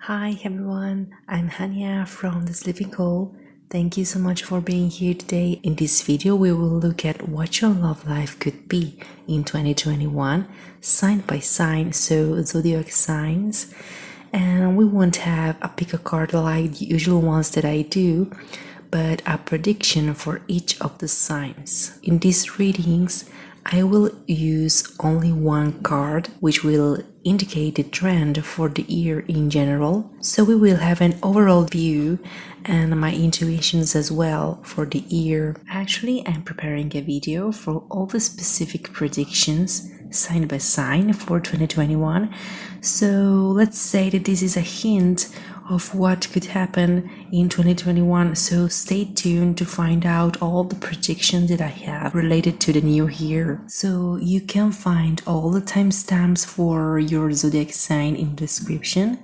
Hi everyone, I'm Hania from The Sleeping Call. Thank you so much for being here today. In this video, we will look at what your love life could be in 2021, sign by sign, so zodiac signs. And we won't have a pick a card like the usual ones that I do, but a prediction for each of the signs. In these readings, I will use only one card, which will indicate the trend for the year in general. So we will have an overall view and my intuitions as well for the year. Actually, I'm preparing a video for all the specific predictions sign by sign for 2021. So let's say that this is a hint of what could happen in 2021, so stay tuned to find out all the predictions that I have related to the new year. So you can find all the timestamps for your zodiac sign in the description.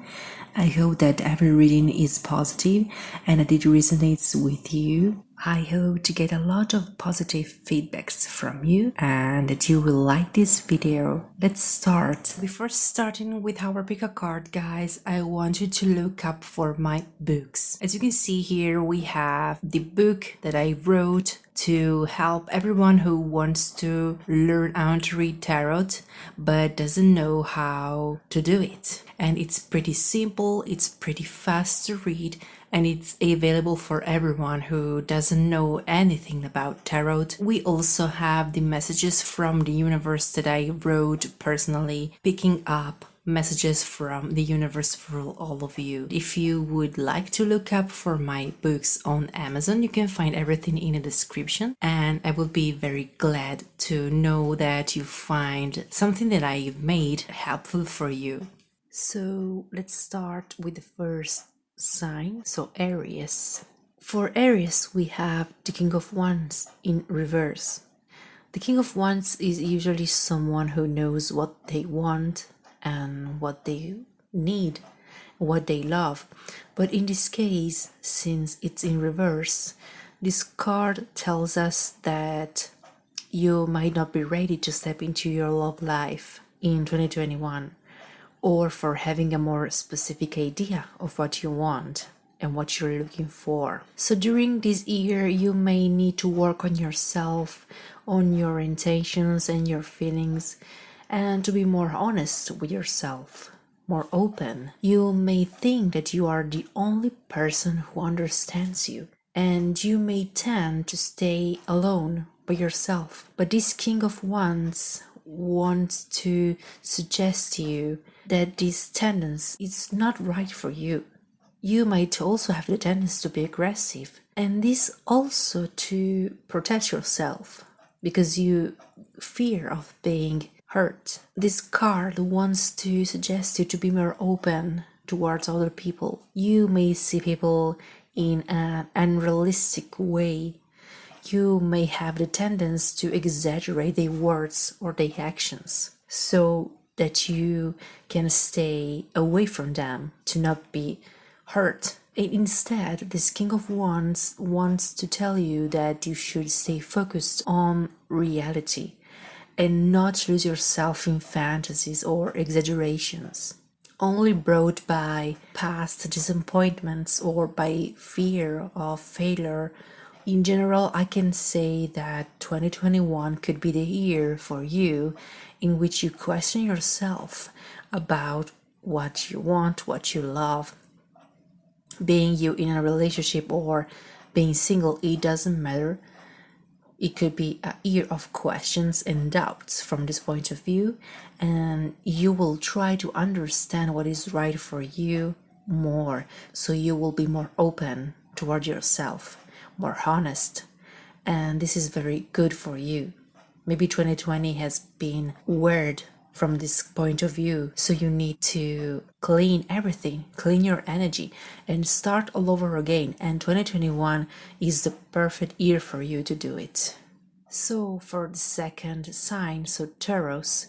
I hope that every reading is positive and that it resonates with you. I hope to get a lot of positive feedbacks from you and that you will like this video. Let's start. Before starting with our pick a card, guys, I want you to look up for my books. As you can see here, we have the book that I wrote to help everyone who wants to learn how to read tarot but doesn't know how to do it. And it's pretty simple, it's pretty fast to read, and it's available for everyone who doesn't know anything about tarot. We also have the messages from the universe that I wrote personally, picking up messages from the universe for all of you. If you would like to look up for my books on Amazon, you can find everything in the description, and I will be very glad to know that you find something that I made helpful for you. So let's start with the first sign, so Aries. For Aries, we have the King of Wands in reverse. The King of Wands is usually someone who knows what they want and what they need, what they love. But in this case, since it's in reverse, this card tells us that you might not be ready to step into your love life in 2021, or for having a more specific idea of what you want and what you're looking for. So during this year, you may need to work on yourself, on your intentions and your feelings, and to be more honest with yourself, more open. You may think that you are the only person who understands you, and you may tend to stay alone by yourself. But this King of Wands wants to suggest to you that this tendency is not right for you. You might also have the tendency to be aggressive, and this also to protect yourself because you fear of being hurt. This card wants to suggest you to be more open towards other people. You may see people in an unrealistic way. You may have the tendency to exaggerate their words or their actions so that you can stay away from them to not be hurt. And instead, this King of Wands wants to tell you that you should stay focused on reality and not lose yourself in fantasies or exaggerations, only brought by past disappointments or by fear of failure. In general, I can say that 2021 could be the year for you in which you question yourself about what you want, what you love. Being you in a relationship or being single, it doesn't matter. It could be a year of questions and doubts from this point of view, and you will try to understand what is right for you more, so you will be more open toward yourself, more honest, and this is very good for you. Maybe 2020 has been weird from this point of view, so you need to clean everything, clean your energy and start all over again, and 2021 is the perfect year for you to do it. So for the second sign, so Taurus,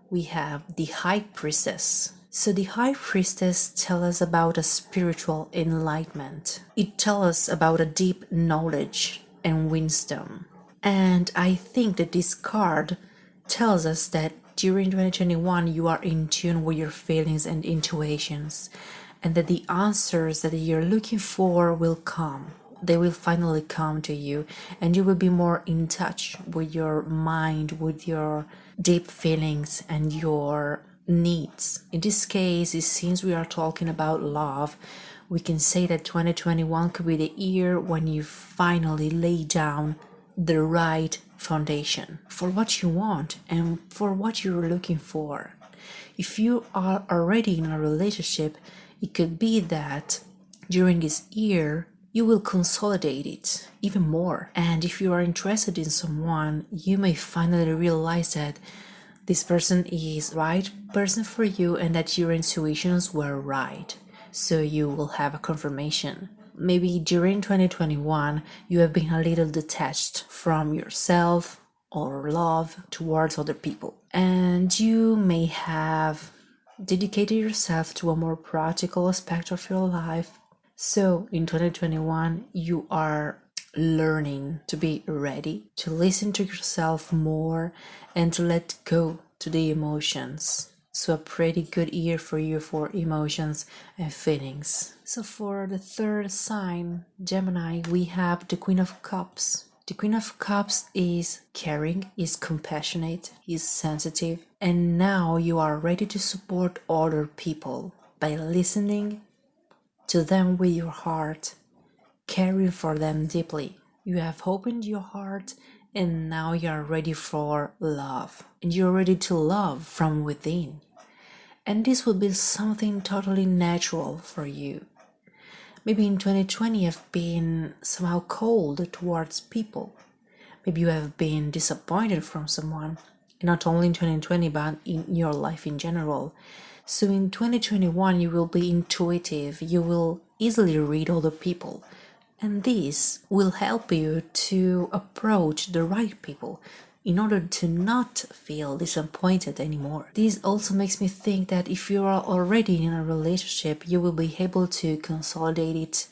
we have the High Priestess. So the High Priestess tells us about a spiritual enlightenment. It tells us about a deep knowledge and wisdom. And I think that this card tells us that during 2021 you are in tune with your feelings and intuitions, and that the answers that you're looking for will come. They will finally come to you, and you will be more in touch with your mind, with your deep feelings and your needs. In this case, since we are talking about love, we can say that 2021 could be the year when you finally lay down the right foundation for what you want and for what you're looking for. If you are already in a relationship, it could be that during this year you will consolidate it even more. And if you are interested in someone, you may finally realize that this person is the right person for you and that your intuitions were right. So you will have a confirmation. Maybe during 2021, you have been a little detached from yourself or love towards other people. And you may have dedicated yourself to a more practical aspect of your life. So in 2021, you are learning to be ready, to listen to yourself more, and to let go to the emotions. So a pretty good year for you for emotions and feelings. So for the third sign, Gemini, we have the Queen of Cups. The Queen of Cups is caring, is compassionate, is sensitive, and now you are ready to support other people by listening to them with your heart, caring for them deeply. You have opened your heart and now you are ready for love. And you're ready to love from within. And this will be something totally natural for you. Maybe in 2020 you've been somehow cold towards people. Maybe you have been disappointed from someone. Not only in 2020 but in your life in general. So in 2021 you will be intuitive, you will easily read other people, and this will help you to approach the right people in order to not feel disappointed anymore. This also makes me think that if you are already in a relationship, you will be able to consolidate it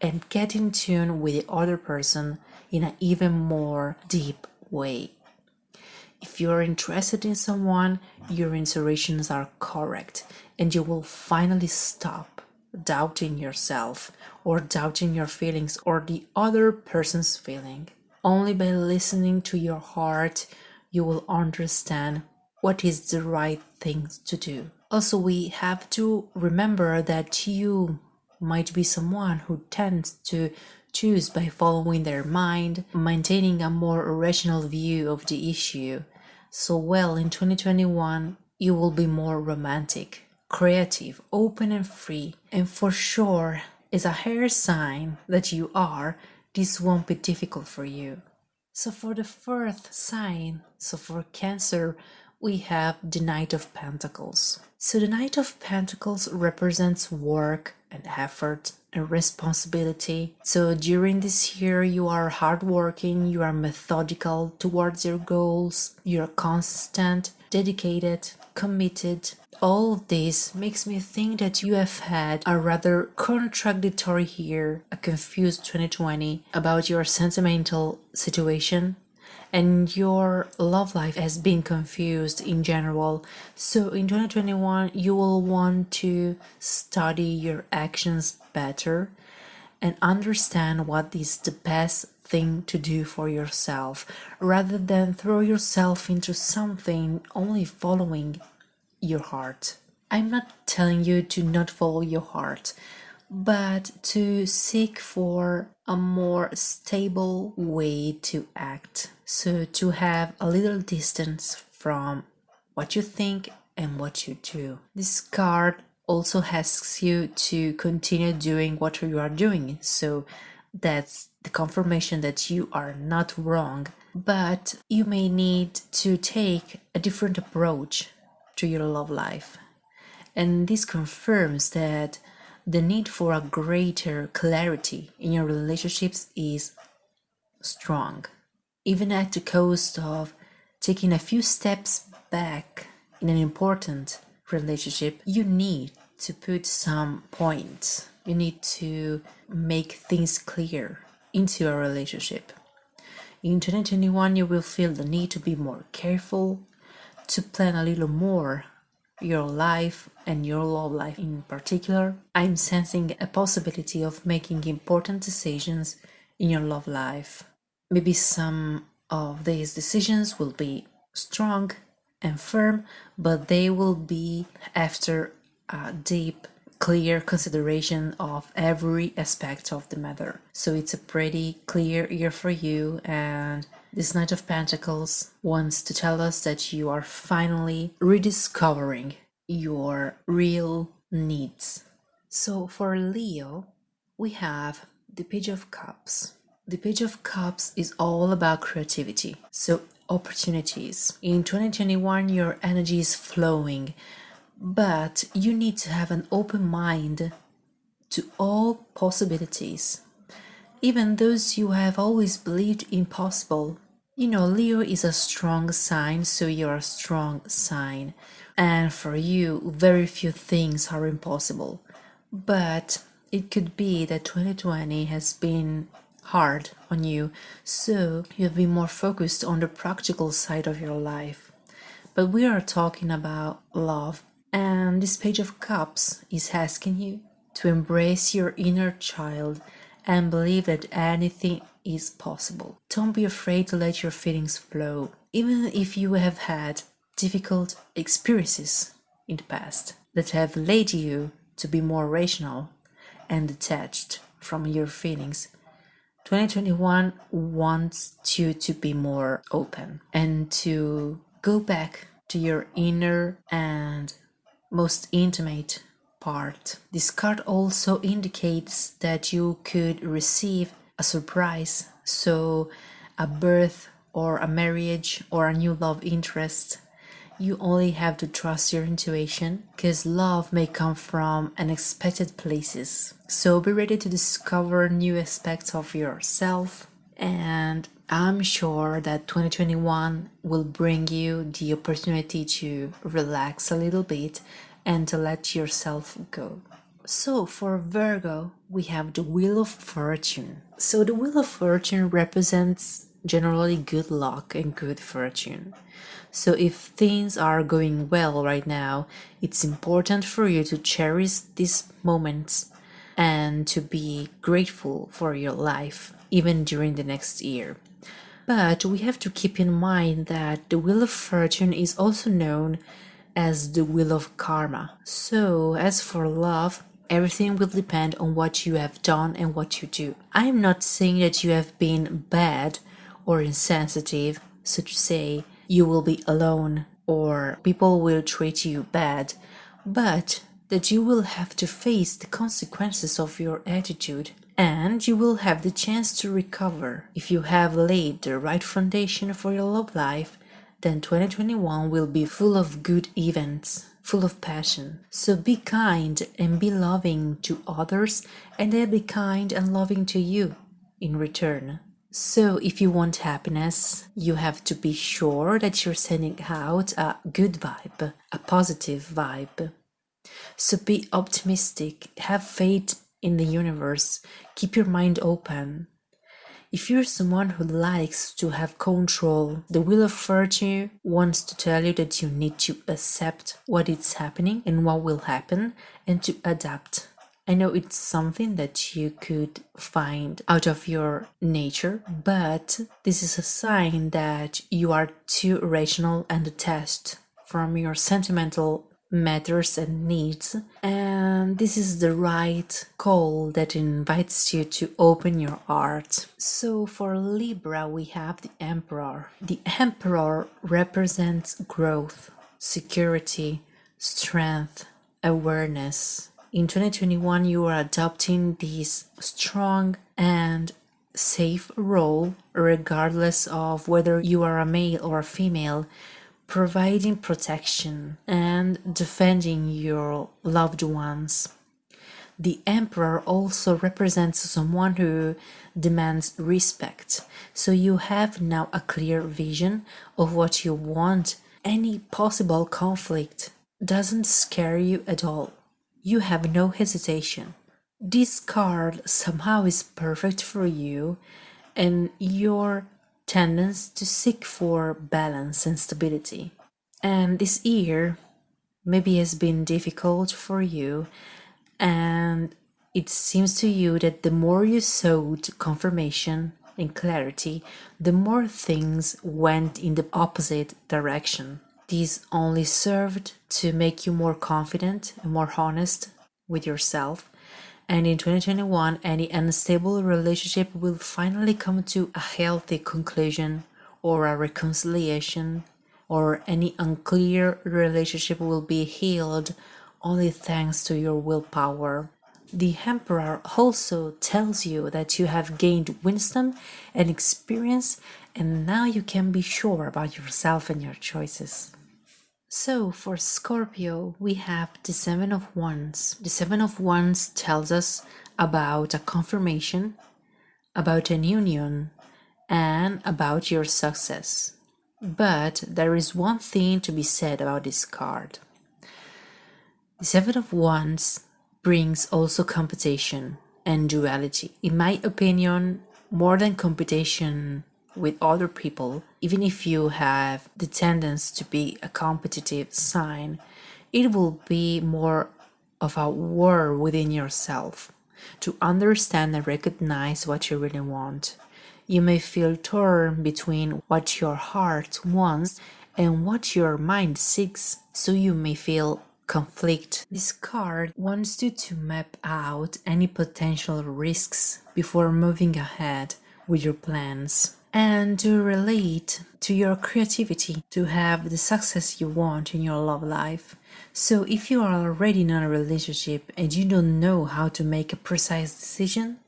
and get in tune with the other person in an even more deep way. If you're interested in someone, your intuitions are correct, and you will finally stop doubting yourself or doubting your feelings or the other person's feeling. Only by listening to your heart, you will understand what is the right thing to do. Also, we have to remember that you might be someone who tends to choose by following their mind, maintaining a more rational view of the issue. So, well, in 2021, you will be more romantic, creative, open and free. And for sure, as a air sign that you are, this won't be difficult for you. So for the fourth sign, so for Cancer, we have the Knight of Pentacles. So the Knight of Pentacles represents work and effort and responsibility. So during this year, you are hardworking, you are methodical towards your goals, you are consistent, dedicated, committed. All of this makes me think that you have had a rather contradictory year, a confused 2020 about your sentimental situation, and your love life has been confused in general. So in 2021, you will want to study your actions better and understand what is the best thing to do for yourself, rather than throw yourself into something only following your heart. I'm not telling you to not follow your heart, but to seek for a more stable way to act. So to have a little distance from what you think and what you do. This card also asks you to continue doing what you are doing. So that's the confirmation that you are not wrong, but you may need to take a different approach to your love life. And this confirms that the need for a greater clarity in your relationships is strong, even at the cost of taking a few steps back in an important relationship. You need to put some points, you need to make things clear into a relationship. In 2021, you will feel the need to be more careful, to plan a little more your life and your love life in particular. I'm sensing a possibility of making important decisions in your love life. Maybe some of these decisions will be strong and firm, but they will be after a deep, clear consideration of every aspect of the matter. So it's a pretty clear year for you, and this Knight of Pentacles wants to tell us that you are finally rediscovering your real needs. So for Leo, we have the Page of Cups. The Page of Cups is all about creativity, so opportunities. In 2021, your energy is flowing, but you need to have an open mind to all possibilities, even those you have always believed impossible. You know, Leo is a strong sign, so you're a strong sign. And for you, very few things are impossible. But it could be that 2020 has been hard on you, so you have been more focused on the practical side of your life. But we are talking about love, and this Page of Cups is asking you to embrace your inner child and believe that anything is possible. Don't be afraid to let your feelings flow, even if you have had difficult experiences in the past that have led you to be more rational and detached from your feelings. 2021 wants you to be more open and to go back to your inner and most intimate part. This card also indicates that you could receive a surprise, so a birth or a marriage or a new love interest. You only have to trust your intuition, because love may come from unexpected places. So be ready to discover new aspects of yourself, and I'm sure that 2021 will bring you the opportunity to relax a little bit and to let yourself go. So for Virgo, we have the Wheel of Fortune. So the Wheel of Fortune represents generally good luck and good fortune. So if things are going well right now, it's important for you to cherish these moments and to be grateful for your life, even during the next year. But we have to keep in mind that the Wheel of Fortune is also known as the Wheel of Karma. So as for love, everything will depend on what you have done and what you do. I'm not saying that you have been bad or insensitive, so to say, you will be alone or people will treat you bad, but that you will have to face the consequences of your attitude, and you will have the chance to recover. If you have laid the right foundation for your love life, then 2021 will be full of good events, full of passion. So be kind and be loving to others, and they'll be kind and loving to you in return. So if you want happiness, you have to be sure that you're sending out a good vibe, a positive vibe. So be optimistic, have faith in the universe, keep your mind open. If you're someone who likes to have control, the Wheel of Fortune wants to tell you that you need to accept what is happening and what will happen and to adapt. I know it's something that you could find out of your nature, but this is a sign that you are too rational and detached from your sentimental matters and needs, and this is the right call that invites you to open your heart. So for Libra, we have the Emperor. The Emperor represents growth, security, strength, awareness. In 2021, you are adopting this strong and safe role, regardless of whether you are a male or a female, providing protection and defending your loved ones. The Emperor also represents someone who demands respect, so you have now a clear vision of what you want. Any possible conflict doesn't scare you at all. You have no hesitation. This card somehow is perfect for you and your tendency to seek for balance and stability. And this year, maybe has been difficult for you, and it seems to you that the more you sought confirmation and clarity, the more things went in the opposite direction. This only served to make you more confident and more honest with yourself. And in 2021, any unstable relationship will finally come to a healthy conclusion or a reconciliation, or any unclear relationship will be healed only thanks to your willpower. The Emperor also tells you that you have gained wisdom and experience, and now you can be sure about yourself and your choices. So for Scorpio, we have the Seven of Wands. The Seven of Wands tells us about a confirmation, about an union, and about your success. But there is one thing to be said about this card. The Seven of Wands brings also competition and duality. In my opinion, more than competition with other people, even if you have the tendency to be a competitive sign, it will be more of a war within yourself to understand and recognize what you really want. You may feel torn between what your heart wants and what your mind seeks, so you may feel conflict. This card wants you to map out any potential risks before moving ahead with your plans, and to relate to your creativity to have the success you want in your love life. So if you are already in a relationship and you don't know how to make a precise decision,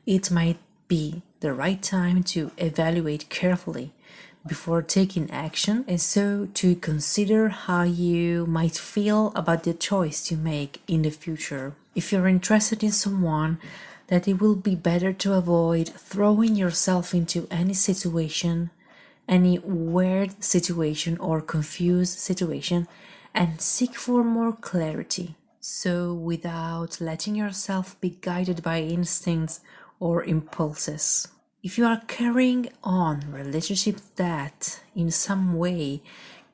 it might be the right time to evaluate carefully before taking action, and so to consider how you might feel about the choice you make in the future. If you're interested in someone, that it will be better to avoid throwing yourself into any situation, any weird situation or confused situation, and seek for more clarity. So, without letting yourself be guided by instincts or impulses. If you are carrying on relationships that in some way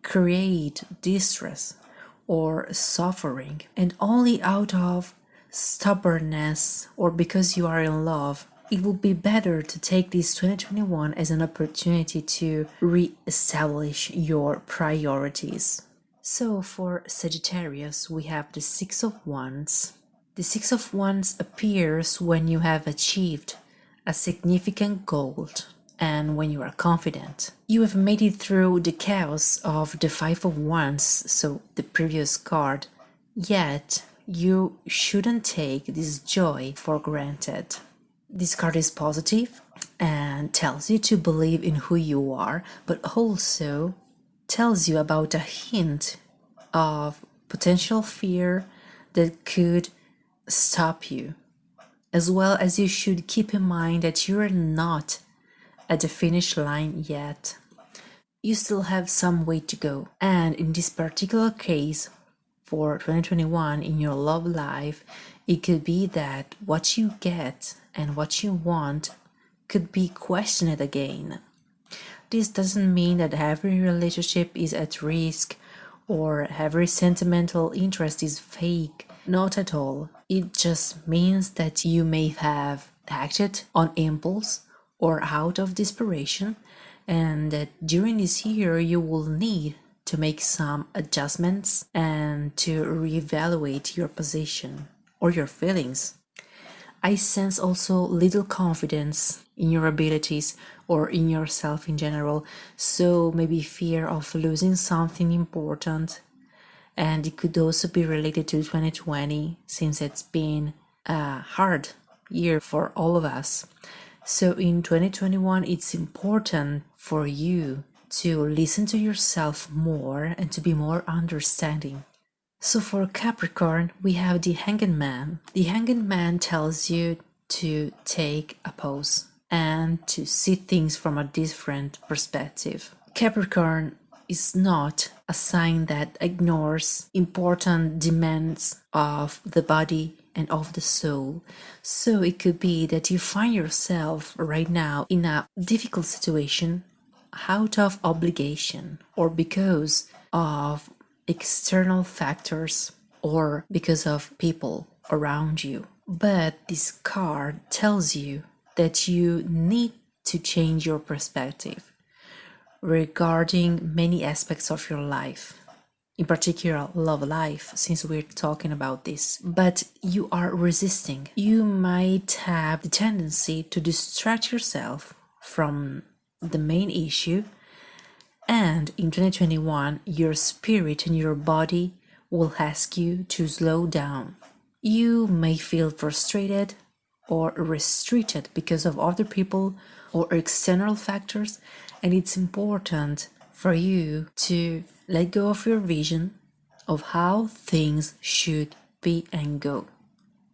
create distress or suffering, and only out of stubbornness or because you are in love, it would be better to take this 2021 as an opportunity to re-establish your priorities. So for Sagittarius, we have the Six of Wands. The Six of Wands appears when you have achieved a significant goal and when you are confident. You have made it through the chaos of the Five of Wands, so the previous card, yet you shouldn't take this joy for granted. This card is positive and tells you to believe in who you are, but also tells you about a hint of potential fear that could stop you, as well as you should keep in mind that you are not at the finish line yet. You still have some way to go, and in this particular case, for 2021 in your love life, it could be that what you get and what you want could be questioned again. This doesn't mean that every relationship is at risk or every sentimental interest is fake. Not at all. It just means that you may have acted on impulse or out of desperation, and that during this year you will need to make some adjustments and to reevaluate your position or your feelings. I sense also little confidence in your abilities or in yourself in general, so maybe fear of losing something important. And it could also be related to 2020 since it's been a hard year for all of us. So in 2021, it's important for you to listen to yourself more and to be more understanding. So for Capricorn, we have the Hanged Man. The Hanged Man tells you to take a pause and to see things from a different perspective. Capricorn is not a sign that ignores important demands of the body and of the soul. So it could be that you find yourself right now in a difficult situation out of obligation or because of external factors or because of people around you. But this card tells you that you need to change your perspective regarding many aspects of your life, in particular love life, since we're talking about this. But you are resisting. You might have the tendency to distract yourself from the main issue, and in 2021 your spirit and your body will ask you to slow down. You may feel frustrated or restricted because of other people or external factors, and it's important for you to let go of your vision of how things should be and go,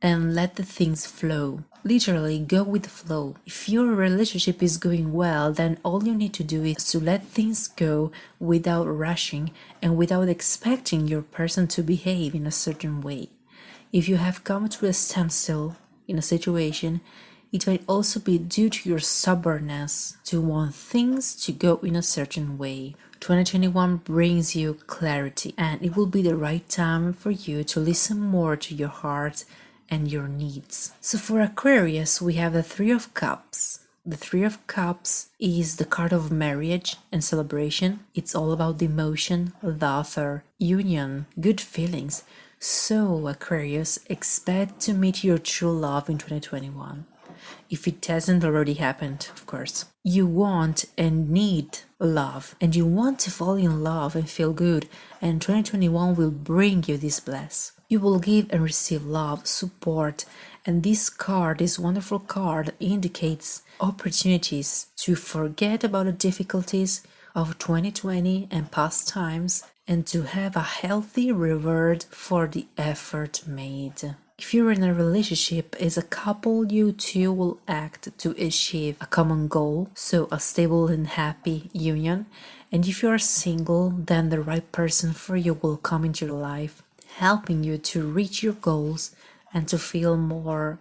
and let the things flow. Literally, go with the flow. If your relationship is going well, then all you need to do is to let things go without rushing and without expecting your person to behave in a certain way. If you have come to a standstill in a situation, it might also be due to your stubbornness to want things to go in a certain way. 2021 brings you clarity, and it will be the right time for you to listen more to your heart and your needs. So for Aquarius, we have the Three of Cups. The Three of Cups is the card of marriage and celebration. It's all about the emotion, laughter, union, good feelings. So Aquarius, expect to meet your true love in 2021. If it hasn't already happened, of course. You want and need love, and you want to fall in love and feel good, and 2021 will bring you this bliss. You will give and receive love, support, and this card, this wonderful card, indicates opportunities to forget about the difficulties of 2020 and past times, and to have a healthy reward for the effort made. If you're in a relationship as a couple, you two will act to achieve a common goal, so a stable and happy union. And if you are single, then the right person for you will come into your life, helping you to reach your goals and to feel more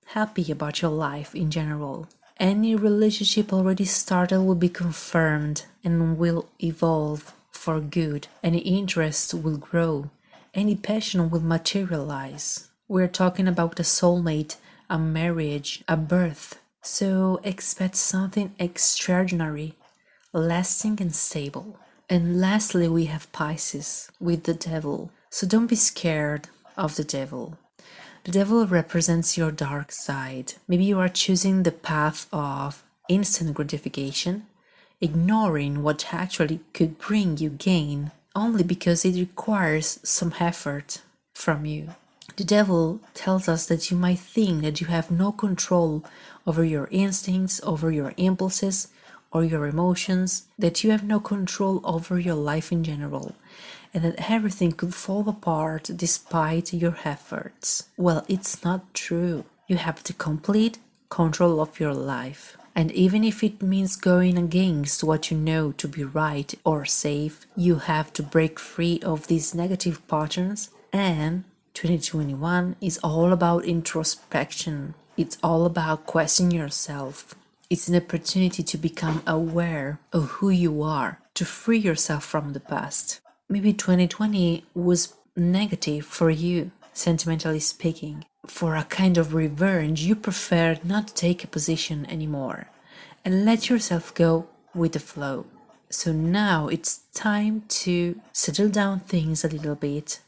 happy about your life in general. Any relationship already started will be confirmed and will evolve for good. Any interest will grow. Any passion will materialize. We're talking about a soulmate, a marriage, a birth. So expect something extraordinary, lasting and stable. And lastly, we have Pisces with the devil. So don't be scared of the devil. The devil represents your dark side. Maybe you are choosing the path of instant gratification, ignoring what actually could bring you gain only because it requires some effort from you. The devil tells us that you might think that you have no control over your instincts, over your impulses, or your emotions, that you have no control over your life in general, and that everything could fall apart despite your efforts. Well, it's not true. You have the complete control of your life. And even if it means going against what you know to be right or safe, you have to break free of these negative patterns. And 2021 is all about introspection. It's all about questioning yourself. It's an opportunity to become aware of who you are, to free yourself from the past. Maybe 2020 was negative for you, sentimentally speaking. For a kind of revenge, you preferred not to take a position anymore and let yourself go with the flow. So now it's time to settle down things a little bit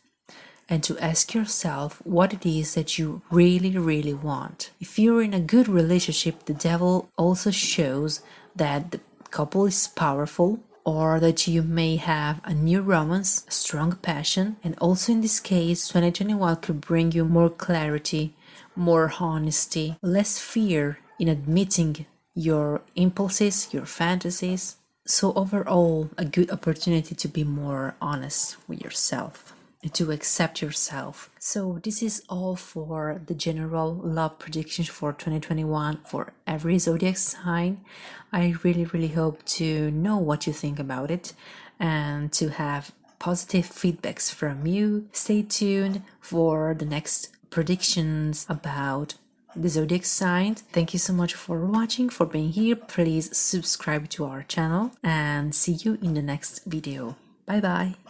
and to ask yourself what it is that you really want. If you're in a good relationship, the devil also shows that the couple is powerful, or that you may have a new romance, a strong passion, and also in this case 2021 could bring you more clarity, more honesty, less fear in admitting your impulses, your fantasies. So overall, a good opportunity to be more honest with yourself and to accept yourself. So this is all for the general love predictions for 2021 for every zodiac sign. I really hope to know what you think about it and to have positive feedbacks from you. Stay tuned for the next predictions about the zodiac sign. Thank you so much for watching, for being here. Please subscribe to our channel and see you in the next video. Bye bye.